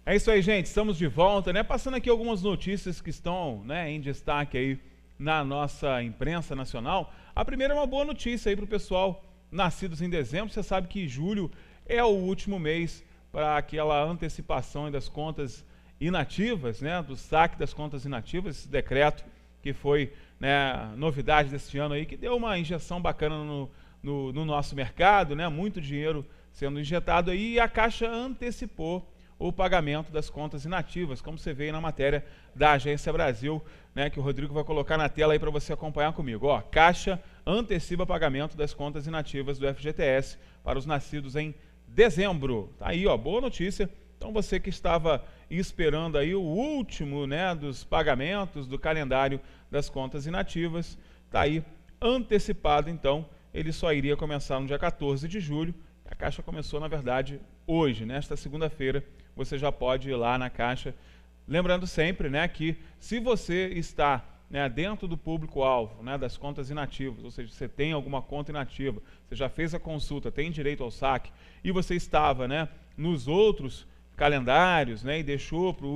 É isso aí, gente. Estamos de volta, né? Passando aqui algumas notícias que estão, né, em destaque aí na nossa imprensa nacional. A primeira é uma boa notícia aí para o pessoal nascidos em dezembro. Você sabe que julho é o último mês para aquela antecipação das contas inativas, né? Do saque das contas inativas, esse decreto que foi, né, novidade deste ano aí, que deu uma injeção bacana no nosso mercado, né? Muito dinheiro sendo injetado aí, e a Caixa antecipou o pagamento das contas inativas, como você vê aí na matéria da Agência Brasil, né, que o Rodrigo vai colocar na tela aí para você acompanhar comigo. Ó, Caixa antecipa pagamento das contas inativas do FGTS para os nascidos em dezembro. Tá aí, ó, boa notícia. Então você que estava esperando aí o último, né, dos pagamentos do calendário das contas inativas, tá aí antecipado. Então ele só iria começar no dia 14 de julho. A Caixa começou, na verdade, hoje, nesta segunda-feira. Você já pode ir lá na Caixa. Lembrando sempre, né, que se você está, né, dentro do público-alvo, né, das contas inativas, ou seja, você tem alguma conta inativa, você já fez a consulta, tem direito ao saque, e você estava, né, nos outros calendários, né, e deixou para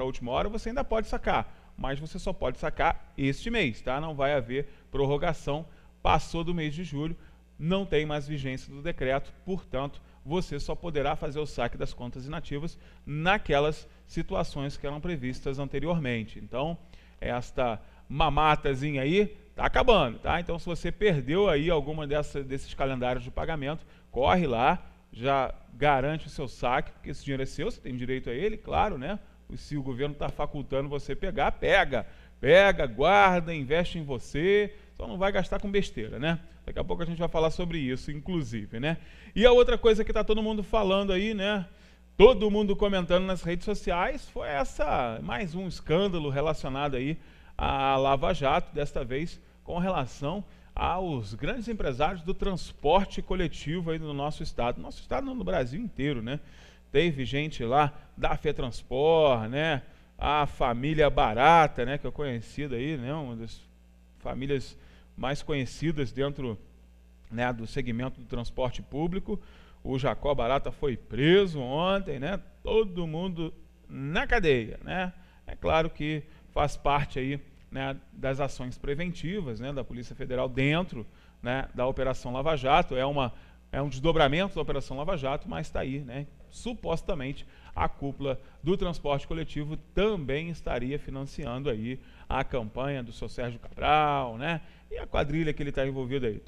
a última hora, você ainda pode sacar, mas você só pode sacar este mês, tá? Não vai haver prorrogação. Passou do mês de julho, não tem mais vigência do decreto, portanto, você só poderá fazer o saque das contas inativas naquelas situações que eram previstas anteriormente. Então, esta mamatazinha aí está acabando, tá? Então, se você perdeu aí alguma desses calendários de pagamento, corre lá, já garante o seu saque, porque esse dinheiro é seu, você tem direito a ele, claro, né? Se o governo está facultando você pegar, pega, guarda, investe em você, só não vai gastar com besteira, né? Daqui a pouco a gente vai falar sobre isso, inclusive, né? E a outra coisa que está todo mundo falando aí, né? Todo mundo comentando nas redes sociais, foi mais um escândalo relacionado aí à Lava Jato, desta vez com relação aos grandes empresários do transporte coletivo aí no nosso estado. Nosso estado não, no Brasil inteiro, né? Teve gente lá da FETranspor, né? A família Barata, né? Que é conhecida aí, né? Uma das famílias mais conhecidas dentro, né, do segmento do transporte público. O Jacó Barata foi preso ontem, né? Todo mundo na cadeia, né? É claro que faz parte aí, né, das ações preventivas, né, da Polícia Federal dentro, né, da Operação Lava Jato. É um desdobramento da Operação Lava Jato, mas está aí, né? Supostamente a cúpula do transporte coletivo também estaria financiando aí a campanha do seu Sérgio Cabral, né? E a quadrilha que ele está envolvido aí.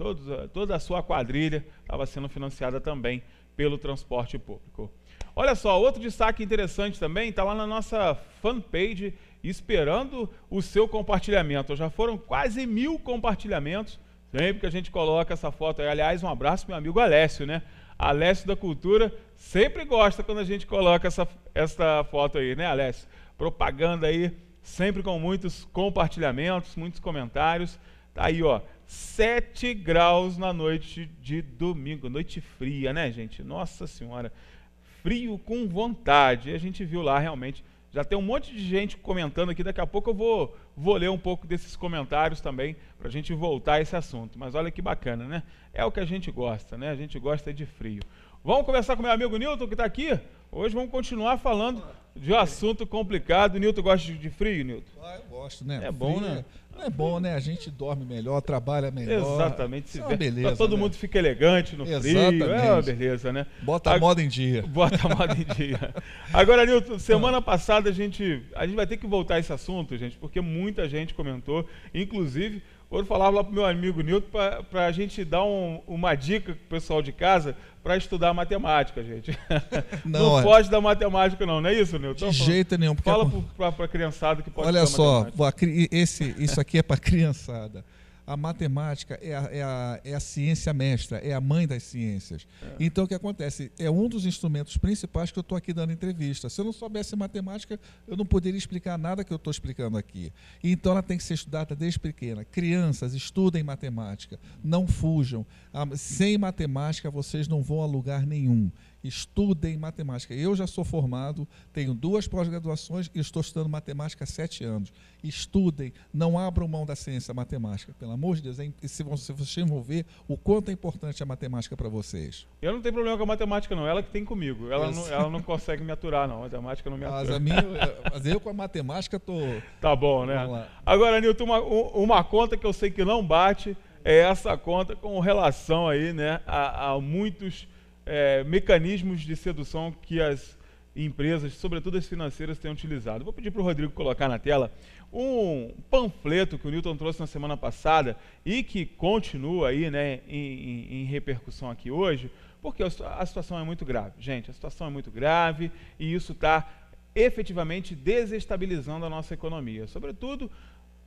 Toda a sua quadrilha estava sendo financiada também pelo transporte público. Olha só, outro destaque interessante também, está lá na nossa fanpage, esperando o seu compartilhamento. Já foram quase 1000 compartilhamentos, sempre que a gente coloca essa foto aí. Aliás, um abraço para meu amigo Alessio, né? Alessio da Cultura sempre gosta quando a gente coloca essa foto aí, né, Alessio? Propaganda aí, sempre com muitos compartilhamentos, muitos comentários. Tá aí, ó, 7 graus na noite de domingo, noite fria, né, gente? Nossa Senhora, frio com vontade. E a gente viu lá realmente, já tem um monte de gente comentando aqui, daqui a pouco eu vou ler um pouco desses comentários também, para a gente voltar a esse assunto. Mas olha que bacana, né? É o que a gente gosta, né? A gente gosta de frio. Vamos conversar com meu amigo Nilton, que está aqui? Hoje vamos continuar falando de um assunto complicado. Nilton gosta de frio, Nilton? Ah, eu gosto, né? É bom, né? Não é bom, né? A gente dorme melhor, trabalha melhor. Exatamente. É uma beleza, todo mundo fica elegante no frio. É uma beleza, né? Bota a moda em dia. Bota a moda em dia. Agora, Nilton, semana passada a gente vai ter que voltar a esse assunto, gente, porque muita gente comentou, inclusive, eu falava lá pro meu amigo Nilton para a gente dar uma dica pro pessoal de casa para estudar matemática, gente. Não pode dar matemática não é isso, Nilton? De jeito nenhum. Fala para a criançada que pode Olha só, matemática. Isso aqui é para criançada. A matemática é a ciência mestra, é a mãe das ciências. Então, o que acontece? É um dos instrumentos principais que eu estou aqui dando entrevista. Se eu não soubesse matemática, eu não poderia explicar nada que eu estou explicando aqui. Então, ela tem que ser estudada desde pequena. Crianças, estudem matemática, não fujam. Sem matemática, vocês não vão a lugar nenhum. Estudem matemática. Eu já sou formado, tenho 2 pós-graduações e estou estudando matemática há 7 anos. Estudem, não abram mão da ciência matemática. Pelo amor de Deus, se vocês vão ver o quanto é importante a matemática para vocês. Eu não tenho problema com a matemática, não. Ela que tem comigo. Ela não consegue me aturar, não. A matemática não me atura. Mas eu com a matemática estou... Tá bom, né? Agora, Nilton, uma conta que eu sei que não bate é essa conta com relação aí, né, a muitos mecanismos de sedução que as empresas, sobretudo as financeiras, têm utilizado. Vou pedir para o Rodrigo colocar na tela um panfleto que o Nilton trouxe na semana passada e que continua aí, né, em repercussão aqui hoje, porque a situação é muito grave. Gente, a situação é muito grave e isso está efetivamente desestabilizando a nossa economia, sobretudo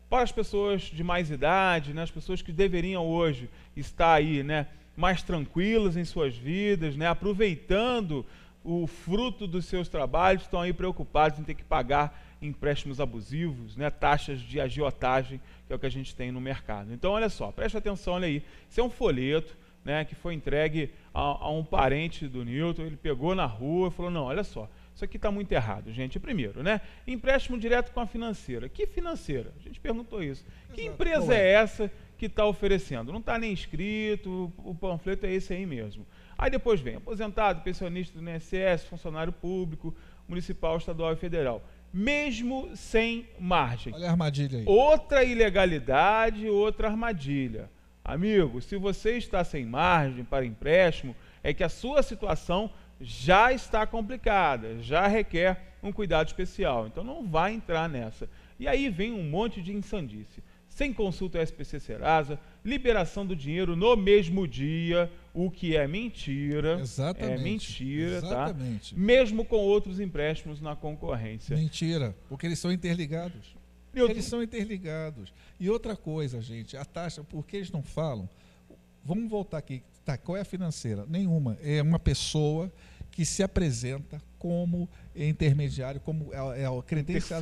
para as pessoas de mais idade, né, as pessoas que deveriam hoje estar aí, né, mais tranquilas em suas vidas, né, aproveitando o fruto dos seus trabalhos, estão aí preocupados em ter que pagar empréstimos abusivos, né, taxas de agiotagem, que é o que a gente tem no mercado. Então, olha só, preste atenção, olha aí, isso é um folheto, né, que foi entregue a um parente do Nilton, ele pegou na rua e falou, não, olha só, isso aqui está muito errado, gente. Primeiro, né, empréstimo direto com a financeira. Que financeira? A gente perguntou isso. Exato. Que empresa é essa que está oferecendo? Não está nem escrito, o panfleto é esse aí mesmo. Aí depois vem aposentado, pensionista do INSS, funcionário público, municipal, estadual e federal. Mesmo sem margem. Olha a armadilha aí. Outra ilegalidade, outra armadilha. Amigo, se você está sem margem para empréstimo, é que a sua situação já está complicada, já requer um cuidado especial. Então não vai entrar nessa. E aí vem um monte de insandice. Sem consulta ao SPC Serasa, liberação do dinheiro no mesmo dia, o que é mentira. Exatamente. É mentira, exatamente. Tá? Mesmo com outros empréstimos na concorrência. Mentira, porque eles são interligados. Eles são interligados. E outra coisa, gente, a taxa, por que eles não falam? Vamos voltar aqui. Tá, qual é a financeira? Nenhuma. É uma pessoa que se apresenta como intermediário, como o credenciado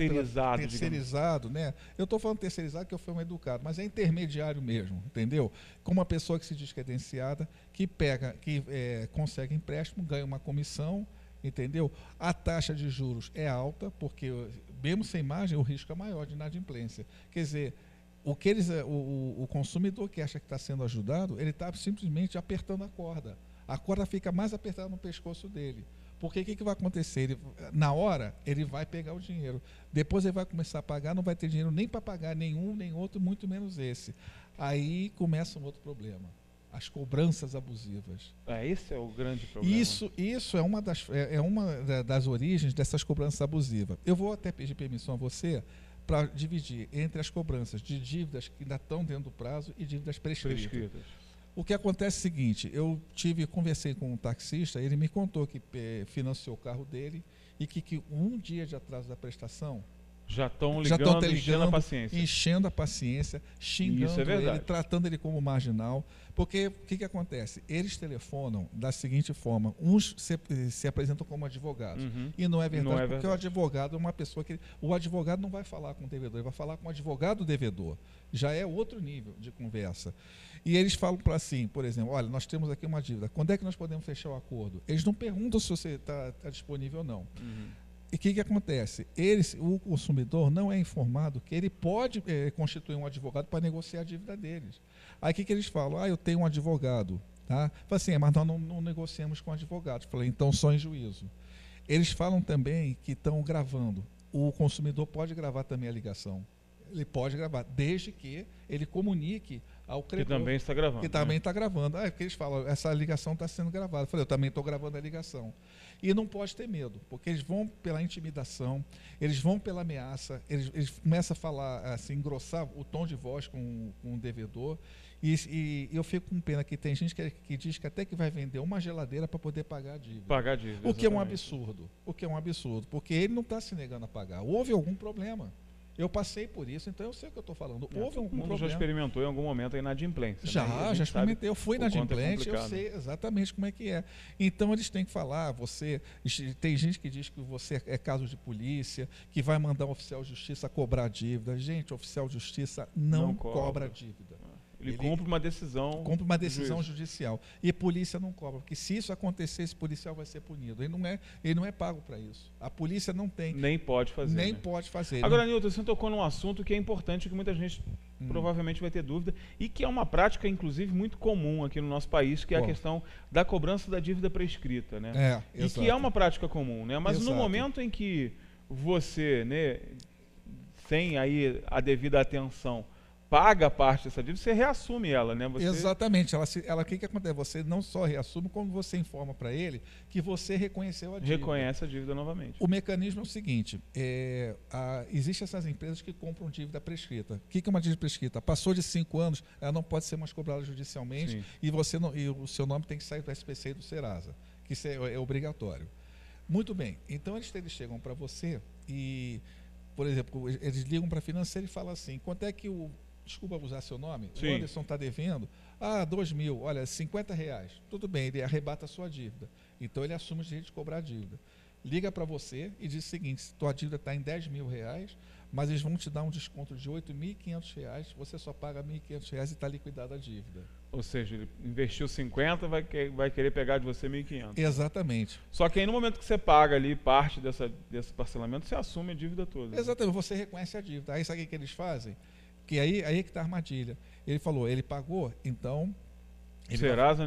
terceirizado, né? Eu estou falando terceirizado porque eu fui um educado, mas é intermediário mesmo, entendeu? Como uma pessoa que se diz credenciada, que consegue empréstimo, ganha uma comissão, entendeu? A taxa de juros é alta, porque mesmo sem margem, o risco é maior de inadimplência. Quer dizer, o consumidor que acha que está sendo ajudado, ele está simplesmente apertando a corda fica mais apertada no pescoço dele. Porque o que vai acontecer? Na hora, ele vai pegar o dinheiro. Depois ele vai começar a pagar, não vai ter dinheiro nem para pagar nenhum, nem outro, muito menos esse. Aí começa um outro problema. As cobranças abusivas. Esse é o grande problema. Isso é uma das origens dessas cobranças abusivas. Eu vou até pedir permissão a você para dividir entre as cobranças de dívidas que ainda estão dentro do prazo e dívidas prescritas. O que acontece é o seguinte, conversei com um taxista, ele me contou que financiou o carro dele e que um dia de atraso da prestação já estão ligando, enchendo a paciência. Enchendo a paciência, xingando ele, tratando ele como marginal. Porque o que acontece? Eles telefonam da seguinte forma: uns se apresentam como advogados. E não é verdade, porque o advogado é uma pessoa que... O advogado não vai falar com o devedor, ele vai falar com o advogado devedor. Já é outro nível de conversa. E eles falam para assim, por exemplo, olha, nós temos aqui uma dívida, quando é que nós podemos fechar o acordo? Eles não perguntam se você está disponível ou não. E o que acontece? O consumidor não é informado que ele pode constituir um advogado para negociar a dívida deles. Aí o que eles falam? Eu tenho um advogado. Tá? Fala assim, mas nós não negociamos com advogado. Falei, então só em juízo. Eles falam também que estão gravando. O consumidor pode gravar também a ligação. Ele pode gravar, desde que ele comunique ao credor. Que também está gravando. Que também está gravando. Porque eles falam, essa ligação está sendo gravada. Eu falei, eu também estou gravando a ligação. E não pode ter medo, porque eles vão pela intimidação, eles vão pela ameaça, eles começam a falar, assim, engrossar o tom de voz com o devedor. E eu fico com pena que tem gente que diz que até que vai vender uma geladeira para poder pagar a dívida. Pagar a dívida. O que é um absurdo. Porque ele não está se negando a pagar. Houve algum problema. Eu passei por isso, então eu sei o que eu estou falando. Houve algum problema. Já experimentou em algum momento a inadimplência. Já experimentei. Eu fui inadimplente, eu sei exatamente como é que é. Então eles têm que falar, tem gente que diz que você é caso de polícia, que vai mandar o oficial de justiça cobrar dívida. Gente, o oficial de justiça não cobra dívida. Ele cumpre uma decisão. Cumpre uma decisão judicial. E polícia não cobra, porque se isso acontecer, esse policial vai ser punido. Ele não é pago para isso. A polícia não tem. Nem pode fazer. Nem pode fazer. Agora, Nilton, você tocou num assunto que é importante, que muita gente provavelmente vai ter dúvida, e que é uma prática, inclusive, muito comum aqui no nosso país, que é a questão da cobrança da dívida prescrita, né? E que é uma prática comum, né? Mas no momento em que você, né, sem aí a devida atenção, paga parte dessa dívida, você reassume ela, né? Exatamente. O que acontece? Você não só reassume, como você informa para ele que você reconheceu a dívida. Reconhece a dívida novamente. O mecanismo é o seguinte, existem essas empresas que compram dívida prescrita. O que é uma dívida prescrita? Passou de 5 anos, ela não pode ser mais cobrada judicialmente. Sim. E o seu nome tem que sair do SPC e do Serasa, que isso é obrigatório. Muito bem. Então, eles chegam para você e, por exemplo, eles ligam para a financeira e falam assim, quanto é que desculpa usar seu nome, Sim. O Anderson está devendo, 2 mil, olha, R$50. Tudo bem, ele arrebata a sua dívida. Então, ele assume o direito de cobrar a dívida. Liga para você e diz o seguinte, tua dívida está em R$10 mil, mas eles vão te dar um desconto de R$8.500, você só paga R$1.500 e está liquidada a dívida. Ou seja, ele investiu 50, vai querer pegar de você 1.500. Exatamente. Só que aí no momento que você paga ali parte desse parcelamento, você assume a dívida toda. Exatamente, você reconhece a dívida. Aí sabe o que eles fazem? Que aí que está a armadilha. Ele falou, ele pagou, então... Serasa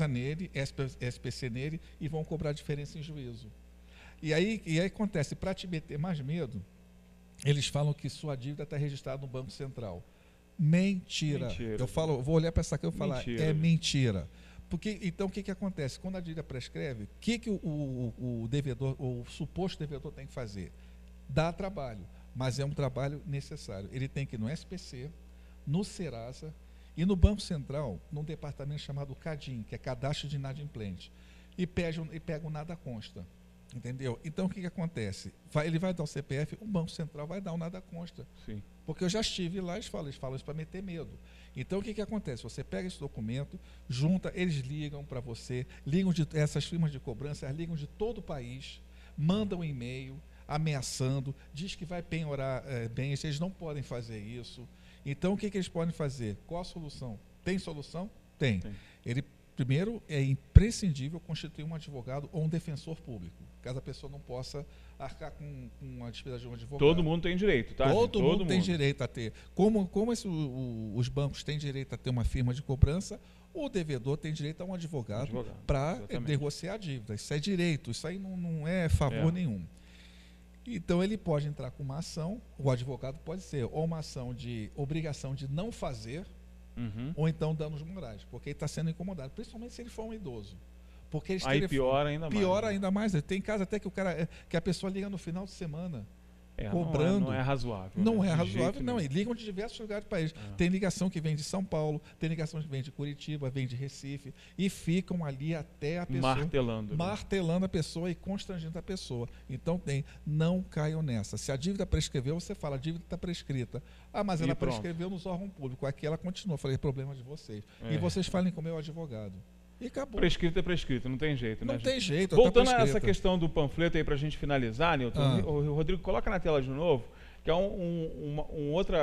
nele, SPC nele, e vão cobrar diferença em juízo. E aí acontece, para te meter mais medo, eles falam que sua dívida está registrada no Banco Central. Mentira. Eu vou olhar para essa aqui e vou falar, é mentira. Porque, então, o que acontece? Quando a dívida prescreve, o que o devedor, o suposto devedor tem que fazer? Dá trabalho, mas é um trabalho necessário. Ele tem que ir no SPC, no Serasa e no Banco Central, num departamento chamado CADIM, que é Cadastro de Inadimplente, e pega o nada consta. Entendeu? Então, o que acontece? Ele vai dar o CPF, o Banco Central vai dar o nada consta. Sim. Porque eu já estive lá, eles falam isso para meter medo. Então, o que acontece? Você pega esse documento, junta, eles ligam para você, essas firmas de cobrança, elas ligam de todo o país, mandam um e-mail ameaçando, diz que vai penhorar bens, eles não podem fazer isso. Então, o que eles podem fazer? Qual a solução? Tem solução? Tem. Primeiro, é imprescindível constituir um advogado ou um defensor público, caso a pessoa não possa arcar com a despesa de um advogado. Todo mundo tem direito, tá? Todo mundo tem direito a ter. Como os bancos têm direito a ter uma firma de cobrança, o devedor tem direito a um advogado para negociar a dívida. Isso é direito, isso aí não é favor nenhum. Então, ele pode entrar com uma ação, o advogado pode ser ou uma ação de obrigação de não fazer, ou então danos morais, porque ele está sendo incomodado, principalmente se ele for um idoso. Porque aí piora ainda mais. Piora ainda mais. Tem casos até que a pessoa liga no final de semana, cobrando. Não é razoável. Não é razoável, não. E ligam de diversos lugares do país. Tem ligação que vem de São Paulo, tem ligação que vem de Curitiba, vem de Recife, e ficam ali até a pessoa... Martelando a pessoa e constrangendo a pessoa. Então não caiam nessa. Se a dívida prescreveu, você fala, a dívida está prescrita. Mas ela prescreveu nos órgãos públicos. Aqui ela continua. Eu falei, problema de vocês. E vocês falem com o meu advogado. E acabou. Prescrito é prescrito, não tem jeito, né? Não tem jeito. Voltando a essa questão do panfleto aí para a gente finalizar, Nilton, o Rodrigo, coloca na tela de novo, que é um outro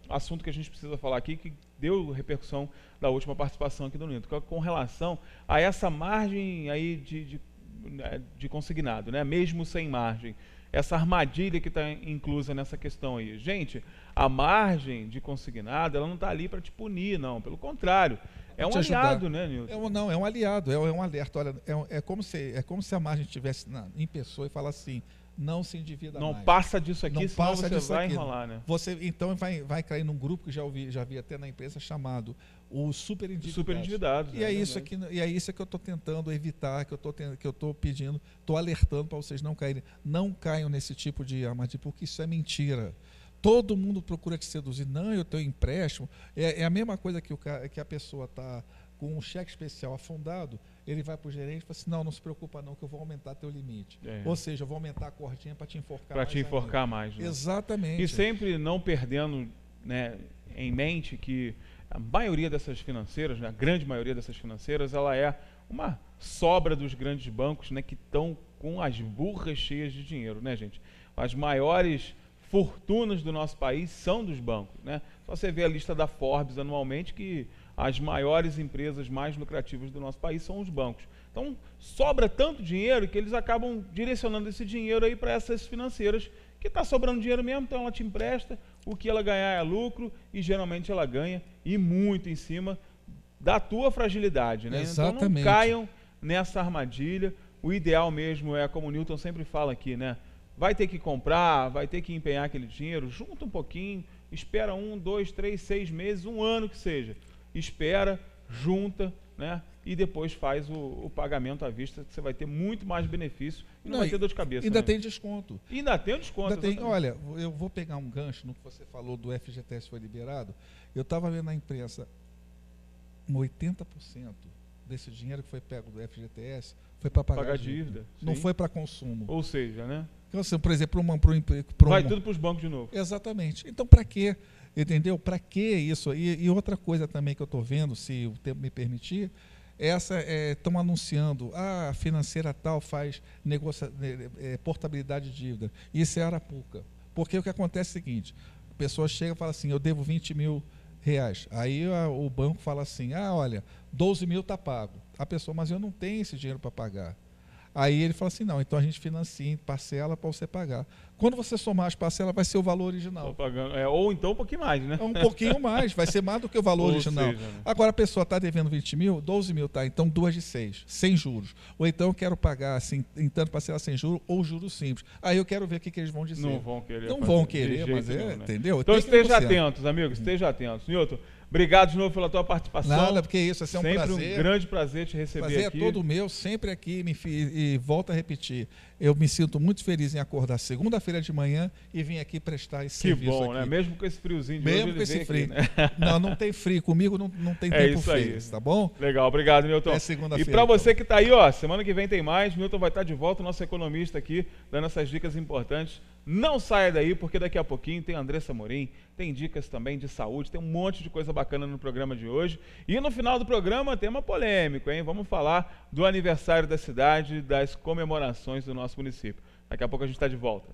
assunto que a gente precisa falar aqui, que deu repercussão da última participação aqui do Nilton, com relação a essa margem aí de consignado, né? Mesmo sem margem. Essa armadilha que está inclusa nessa questão aí. Gente, a margem de consignado, ela não está ali para te punir, não. Pelo contrário, é um aliado, né, Nilton? É um aliado, é um alerta. Olha, é como se a margem estivesse em pessoa e fala assim, não se endivida mais. Não passa disso aqui, senão você vai enrolar, né? Você, então, vai cair num grupo que já vi até na empresa chamado os superendividados. E é isso que eu estou tentando evitar, que eu estou pedindo, estou alertando para vocês não caírem. Não caiam nesse tipo de armadilha, porque isso é mentira. Todo mundo procura te seduzir. Não, eu tenho empréstimo. É a mesma coisa que a pessoa está com um cheque especial afundado, ele vai para o gerente e fala assim, não se preocupa não, que eu vou aumentar teu limite. Ou seja, eu vou aumentar a cordinha para te enforcar mais. Para te enforcar mais. Né? Exatamente. E sempre não perdendo, né, em mente que a maioria dessas financeiras, né, a grande maioria dessas financeiras, ela é uma sobra dos grandes bancos, né, que estão com as burras cheias de dinheiro, né, gente? As maiores fortunas do nosso país são dos bancos, né? Só você vê a lista da Forbes anualmente que as maiores empresas mais lucrativas do nosso país são os bancos. Então, sobra tanto dinheiro que eles acabam direcionando esse dinheiro aí para essas financeiras, que está sobrando dinheiro mesmo, então ela te empresta, o que ela ganhar é lucro, e geralmente ela ganha, e muito em cima da tua fragilidade, né? Exatamente. Então não caiam nessa armadilha. O ideal mesmo é, como o Newton sempre fala aqui, né? Vai ter que comprar, vai ter que empenhar aquele dinheiro, junta um pouquinho, espera 1, 2, 3, 6 meses, 1 ano que seja. Espera, junta, né? E depois faz o pagamento à vista, que você vai ter muito mais benefício e não vai ter dor de cabeça. Ainda né? tem desconto. E ainda tem o desconto. Ainda tem, olha, eu vou pegar um gancho no que você falou do FGTS foi liberado. Eu estava vendo na imprensa, 80% desse dinheiro que foi pego do FGTS foi para pagar dívida. Não foi para consumo. Ou seja, né? Então, assim, por exemplo, vai tudo para os bancos de novo. Exatamente. Então, para quê? Entendeu? Para que isso? E outra coisa também que eu estou vendo, se o tempo me permitir, estão anunciando, a financeira tal faz portabilidade de dívida. Isso é arapuca. Porque o que acontece é o seguinte, a pessoa chega e fala assim, eu devo 20 mil reais. Aí o banco fala assim, olha, 12 mil está pago. A pessoa, mas eu não tenho esse dinheiro para pagar. Aí ele fala assim, não, então a gente financia em parcela para você pagar. Quando você somar as parcelas, vai ser o valor original. Pagando, ou então um pouquinho mais, né? Um pouquinho mais, vai ser mais do que o valor original. Seja, né? Agora a pessoa está devendo 20 mil, 12 mil, tá? Então 2 de 6, sem juros. Ou então eu quero pagar assim, em tanto parcela sem juros ou juros simples. Aí eu quero ver o que eles vão dizer. Não vão querer. Não vão querer, mas né? Entendeu? Então esteja atentos, amigos, esteja atentos. Newton, obrigado de novo pela tua participação. Nada, porque isso, é um sempre prazer. Sempre um grande prazer te receber aqui. Prazer é todo meu, sempre aqui, e volto a repetir, eu me sinto muito feliz em acordar segunda-feira de manhã e vim aqui prestar esse serviço. Que bom, aqui. né? Mesmo com esse friozinho de Mesmo hoje, com esse frio. Aqui, né? Não tem frio. Comigo não tem tempo frio, tá bom? Legal, obrigado, Newton. Até segunda-feira. E para você que está aí, ó, semana que vem tem mais, Newton vai estar de volta, nosso economista aqui, dando essas dicas importantes. Não saia daí, porque daqui a pouquinho tem Andressa Morim, tem dicas também de saúde, tem um monte de coisa bacana no programa de hoje. E no final do programa, tema polêmico, hein? Vamos falar do aniversário da cidade, das comemorações do nosso município. Daqui a pouco a gente está de volta.